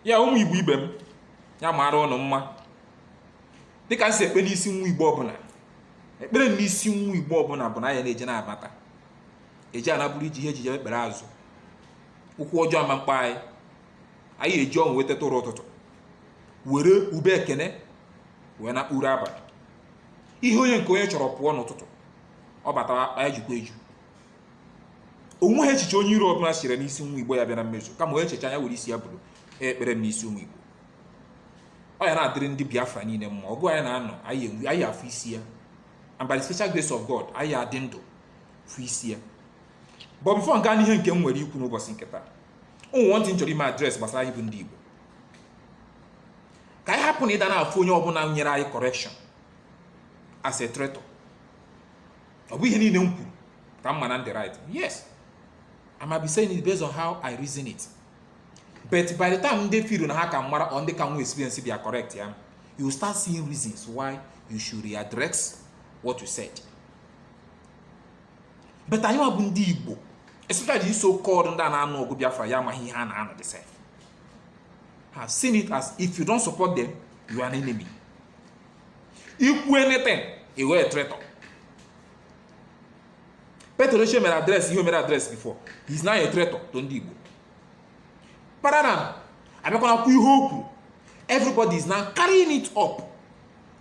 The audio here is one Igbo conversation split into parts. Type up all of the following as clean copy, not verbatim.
Ya ụmụ Igbo ibe m, ya mara ụnụ mma. Dịka m si ekpe n'isi nwa Igbo ọbụla, ekpere n'isi nwa Igbo ọbụla bụ na ya na-eje na-abata. Eji anabụrụ iji ihe ejije ekpere azụ. Ụkwụ ọjọọ ama mkpa anyị. Anyị eji ọnwụ weta tụrụ ụtụtụ. Were ube ekene wee na uru abalị. Ihe onye nke onye chọrọ pụọ n'ụtụtụ. Ọ batara anyị jikwa eju. Onwe echiche onye iro ọbụla sire n'isi nwa Igbo ya bịa na mmezu. Kama onye echiche anya were isi ya bụrụ ekpere n'isi ụmụ Igbo. Ọ ya na-adịrị ndị Biafra niile mma. Ọgụ anyị na-anọ anyị afụ isi ya. And by the special grace of God, anyị adị ndụ fụ isi ya. But before nga n'ihe nke m nwere ikwu n'ụbọchị nke taa, ụmụ ntị nchọrọ ime adreesị gbasara anyị bụ ndị Igbo. Ka anyị hapụ na ịda na-afụ onye ọbụla nyere anyị correction as a traitor. Ọ bụ ihe niile m kwuru ka m ma na ndị right. Yes, I might be saying it based on how I reason it. But by the time ndị feel na ha ka mara or ndị ka nwe experience be correct ya, you will start seeing reasons why you should readdress what you said. But anyị bụ ndị Igbo, especially the so-called ndị a na-anụ ọgụ Biafra ya amaghị ihe ha na-anụ the same. Have seen it as if you don't support them, you are an enemy. Ikwu anything, you are a traitor. Peter Oche mere address, ihe mere address before. He is now a traitor to ndị Igbo. Paradigm, abịakwana kwu ihe okwu. Everybody is now carrying it up,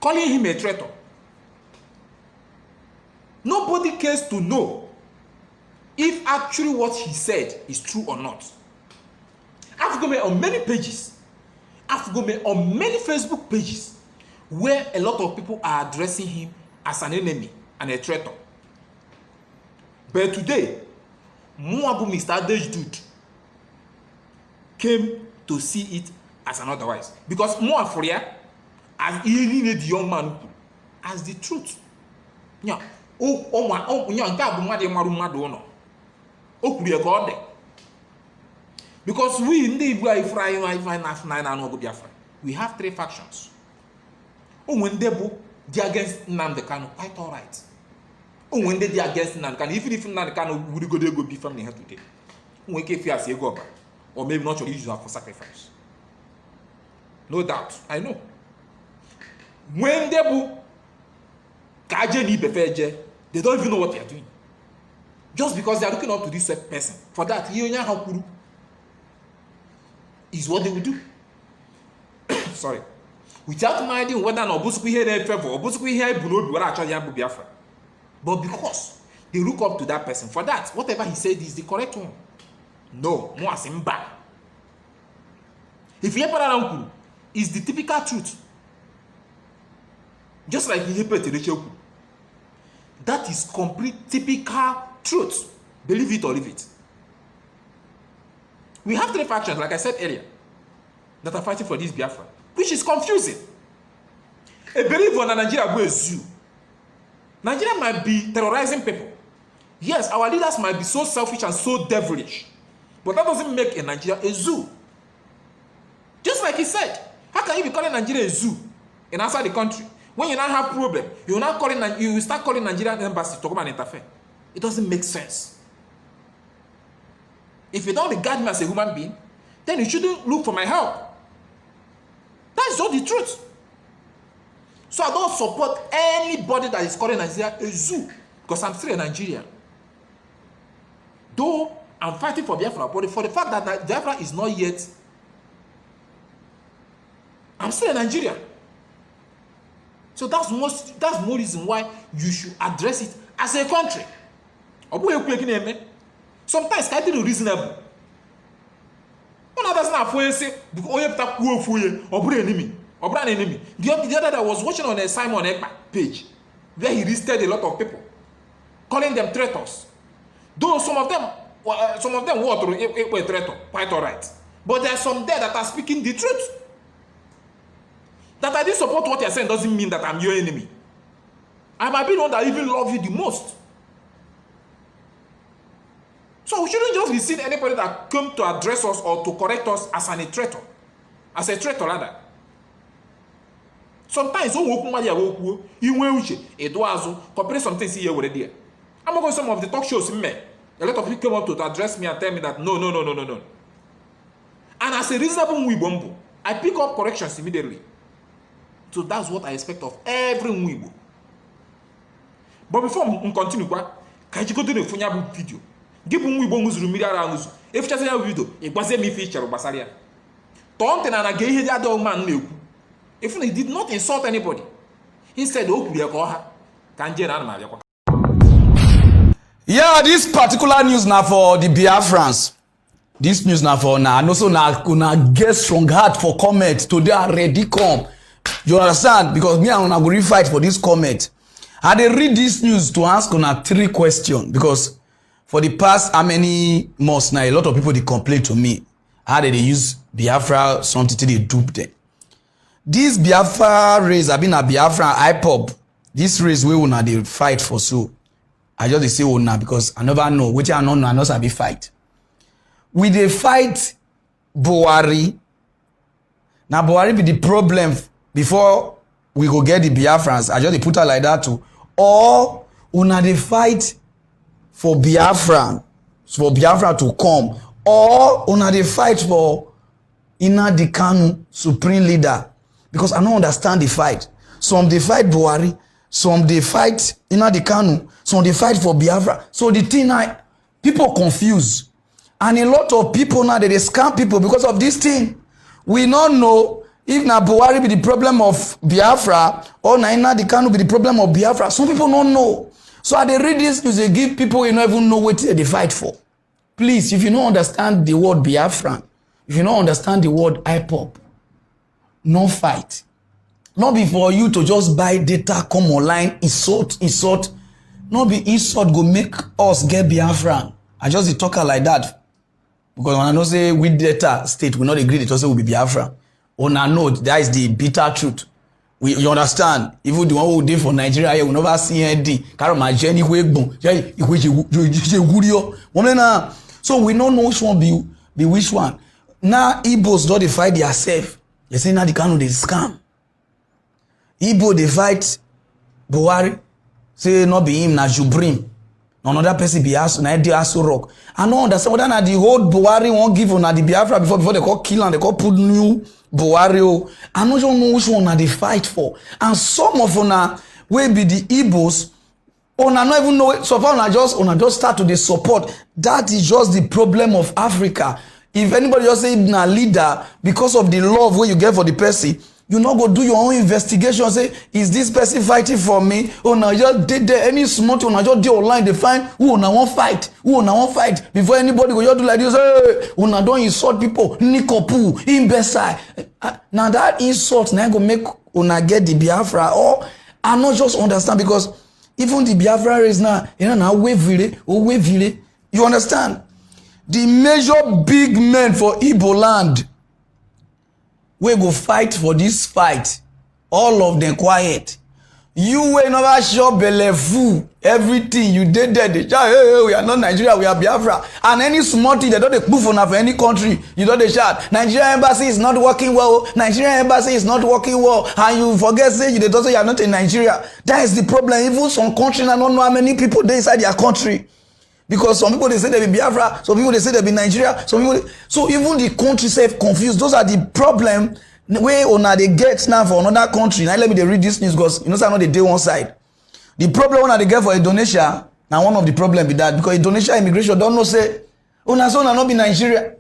calling him a traitor. Nobody cares to know if actually what he said is true or not. I've gone on many pages. I've gone on many Facebook pages where a lot of people are addressing him as an enemy and a traitor. But today, Muabu Mr. Dejdude came to see it as an otherwise. Because Muafuria, as he the young man, as the truth. Yeah. Because we in the we have three factions. When they against Nnamdi Kanu, quite all right. When they against Nnamdi Kanu, even if Nnamdi Kanu would go be family here today, we can fear say go, or maybe not use for sacrifice. No doubt, I know. When they they don't even know what they are doing. Just because they are looking up to this person. For that, is what they will do. Sorry. Without minding whether or not Obusuku here in favor, Obusuku here below Biafra. But because they look up to that person, for that, whatever he said is the correct one. No, more simba. If you hear is the typical truth. Just like he heard that is complete typical truth. Believe it or leave it. We have three factions, like I said earlier, that are fighting for this Biafra, which is confusing. A believer in Nigeria go a zoo. Nigeria might be terrorizing people. Yes, our leaders might be so selfish and so devilish, but that doesn't make a Nigeria a zoo. Just like he said, how can you be calling Nigeria a zoo and outside the country? When you now have problem, you will start calling Nigerian embassy to come and interfere. It doesn't make sense. If you don't regard me as a human being, then you shouldn't look for my help. That's just the truth. So I don't support anybody that is calling Nigeria a zoo, because I'm still a Nigerian. Though I'm fighting for Biafra, but for the fact that Biafra is not yet, I'm still a Nigerian. So that's more reason why you should address it as a country. Sometimes it's kind of reasonable. One doesn't have to say enemy. The other that was watching on a Simon Ekpa page, where he listed a lot of people, calling them traitors. Though some of them were a traitor, quite alright. But there are some there that are speaking the truth. That I didn't support what you're saying doesn't mean that I'm your enemy. I might be the one that even love you the most. So we shouldn't just be seeing anybody that come to address us or to correct us as a traitor. As a traitor, rather. Sometimes, compare some things here already. I'm going to some of the talk shows. A lot of people came up to address me and tell me that no. And as a reasonable Nwigbo, I pick up corrections immediately. So that's what I expect of every Nwigbo. But before I continue, can you go to the Funyabu video? Give Nwigbo Muzuru Miriara Nuzu. If you have a video, it was a me feature of Basaria. Don't and I gave that old man. If he did not insult anybody, instead, yeah, this particular news now for the Biafrans. This news now for now, and also now get strong heart for comment. Today I already come. You understand? Because me and Una go fight for this comment. I dey read this news to ask Una 3 questions because for the past how many months now, a lot of people they complain to me how they use Biafra something till they dupe them. This Biafra race have been a Biafra IPOB. This race we Una they fight for so. I just say Una because I never know which I know I know sabi fight. We dey fight Buhari. Now Buhari be the problem before we go get the Biafrans. I just put her like that too. Or Una dey fight for Biafra to come. Or Una dey fight for Nnamdi Kanu supreme leader. Because I don't understand the fight. Some dey fight Buhari, some dey fight Nnamdi Kanu, some dey fight for Biafra. So the thing now, people confused. And a lot of people now, they scam people because of this thing. We don't know if na Buhari be the problem of Biafra or na Nnamdi Kanu be the problem of Biafra. Some people don't know. So as they read this news, they give people you don't even know what they fight for. Please, if you don't understand the word Biafra, if you don't understand the word IPOB, no fight. Not be for you to just buy data, come online, insult. Not be insult go make us get Biafra. I just talk like that. Because when I know say with data state we not agree it also will be Biafra. On a note, that is the bitter truth. You understand? Even the one who did for Nigeria here, we never see anything. Carry my journey so we don't know which one be which one. Now Igbos don't fight themselves. They say now the Kanu they scam. Igbo they fight Buhari. Say not be him na Jubrim. Another person be asked na dey Aso Rock. I don't understand whether na the whole Buhari won't give on the Biafra before they call kill and they call put new Buhari. I don't know which one they fight for. And some of una will be the Igbos. Una not even know so far una just start to the support. That is just the problem of Africa. If anybody just say na leader because of the love where you get for the person, you not go do your own investigation. Say, is this person fighting for me? Oh, now just did there any small thing? Now just do online. They find who now won't fight. Who now won't fight before anybody go. You do like this. Hey, who now don't insult people. Nikopu, imbecile. Now that insult now go make una get the Biafra. Or I not just understand because even the Biafra is now now wavy. You understand? The major big men for Igbo land. We go fight for this fight. All of them quiet. You will never show belleful. Everything you did there. They shout, hey, we are not Nigeria, we are Biafra. And any small thing, they don't move on for any country. You don't shout, Nigerian embassy is not working well. Nigerian embassy is not working well. And you forget, say, they don't say you are not in Nigeria. That is the problem. Even some country, I don't know how many people they inside their country. Because some people they say they be Biafra, some people they say they be Nigeria, some people so even the country self confused. Those are the problem where una they get now for another country. Now let me read this news because you know say I know they dey one side. The problem una they get for Indonesia, now one of the problem be that because Indonesia immigration don't know say una so not be Nigeria.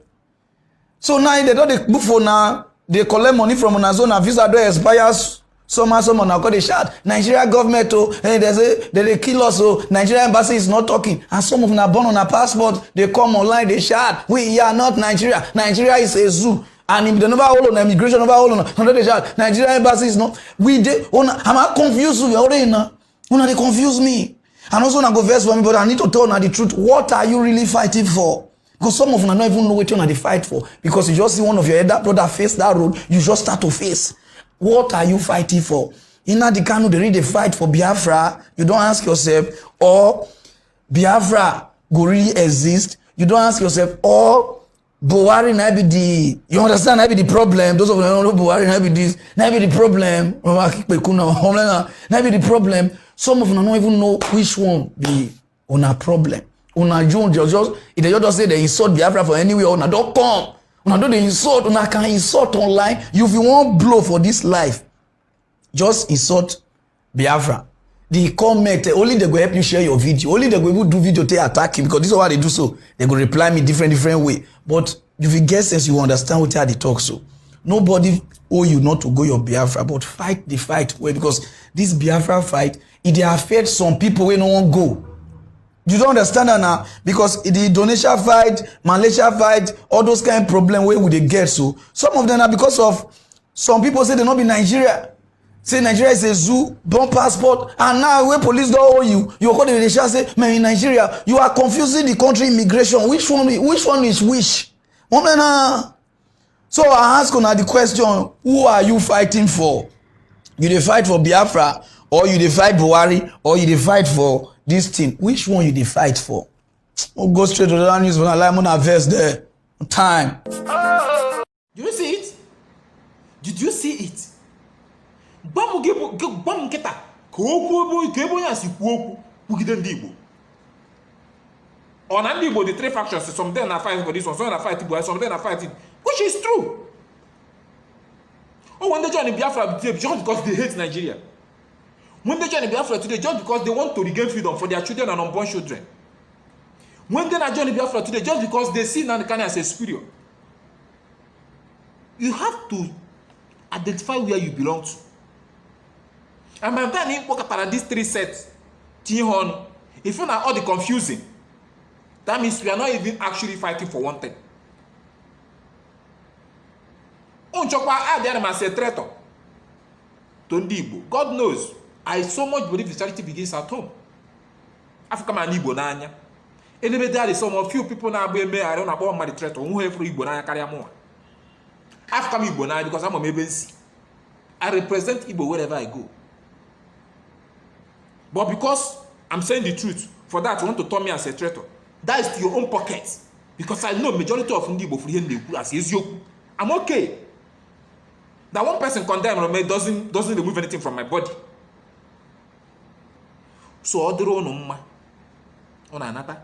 So now they don't they move for now they collect money from una zone and visa don't expires. Someone now got the shout. Nigeria government they kill us. So Nigeria embassy is not talking. And some of them are born on a passport. They come online. They shout. We are not Nigeria. Nigeria is a zoo. And if they never hold on immigration, never hold on. They shout. Nigeria embassy is not. I'm confused with you. They confuse me. And also I go verse for me, but I need to tell you the truth. What are you really fighting for? Because some of them don't even know what you're fight for. Because you just see one of your elder brother face that road, you just start to face. What are you fighting for? Nnamdi Kanu, they really fight for Biafra. You don't ask yourself, or Biafra go really exist. You don't ask yourself, or Buhari na be the, you understand, na be the problem. Those of them don't know Buhari na be this, na be the problem. Na be the problem. Some of them don't even know which one be on a problem. Una June just if they just say they insult Biafra for anywhere, una don't come. Una do dey insult, una can insult online. You if you wan blow for this life, just insult Biafra. The comment, only they go help you share your video. Only they go even do video to attack him because this is what they do. So they go reply me different way. But if you get sense, you understand what they talk. So nobody owe you not to go your Biafra, but fight the fight well, because this Biafra fight, it dey affect some people wey no wan go. You don't understand that now, because the Indonesia fight, Malaysia fight, all those kind of problem wey we dey get. So some of them are because of some people say they not be Nigeria. Say Nigeria is a zoo, born passport, and now when police don't owe you, you go to the nation say, man, in Nigeria, you are confusing the country immigration. Which one is which? So I ask una the question, who are you fighting for? You dey fight for Biafra, or you dey fight Buhari, or you dey fight for this thing? Which one you dey fight for? We'll go straight to the news when I like una verse there. Time. Did you see it? Did you see it? Gbam nkịta ka okwu ebe onye asị kwuo okwu kwugide ndị Igbo. On ndị Igbo, the three factions, some of them are fighting for this one, some are fighting Igbo, some of them are fighting, which is true. Oh, when they join the Biafra today, just because they hate Nigeria. When they join the Biafra today, just because they want to regain freedom for their children and unborn children. When they not join the Biafra today, just because they see Nnamdi Kanu as a superior. You have to identify where you belong to. And by the time you look at these three sets, if you know all the confusing, that means we are not even actually fighting for one thing. God knows, I so much believe the charity begins at home. Africa man Igbo nanya. Anyway, there is some few people now I don't know about my threat or who have Igbo nanya carry more. Africa Igbo nanya because I'm a MBC. I represent Igbo wherever I go. But because I'm saying the truth, for that you want to turn me as a traitor. That is to your own pocket. Because I know majority of Igbo free hand as Ezioku. I'm okay. That one person condemn me doesn't remove anything from my body. So odoro no mma. Ona anata.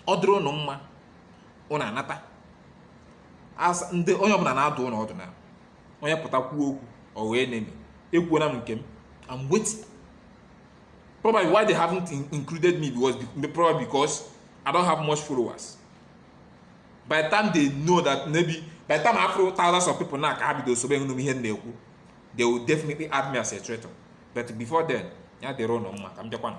Odoro no mma. Ona anata. As ndị onye ọbụla na-adụ n'ọdụ na. Onye pụta kwuo okwu o wee nemi. Ekwuo na m nke m. I'm waiting. Probably why they haven't included me was probably because I don't have much followers. By the time they know that maybe by the time I have thousands of people now, they will definitely add me as a traitor. But before then, yeah, they run on I'm just one.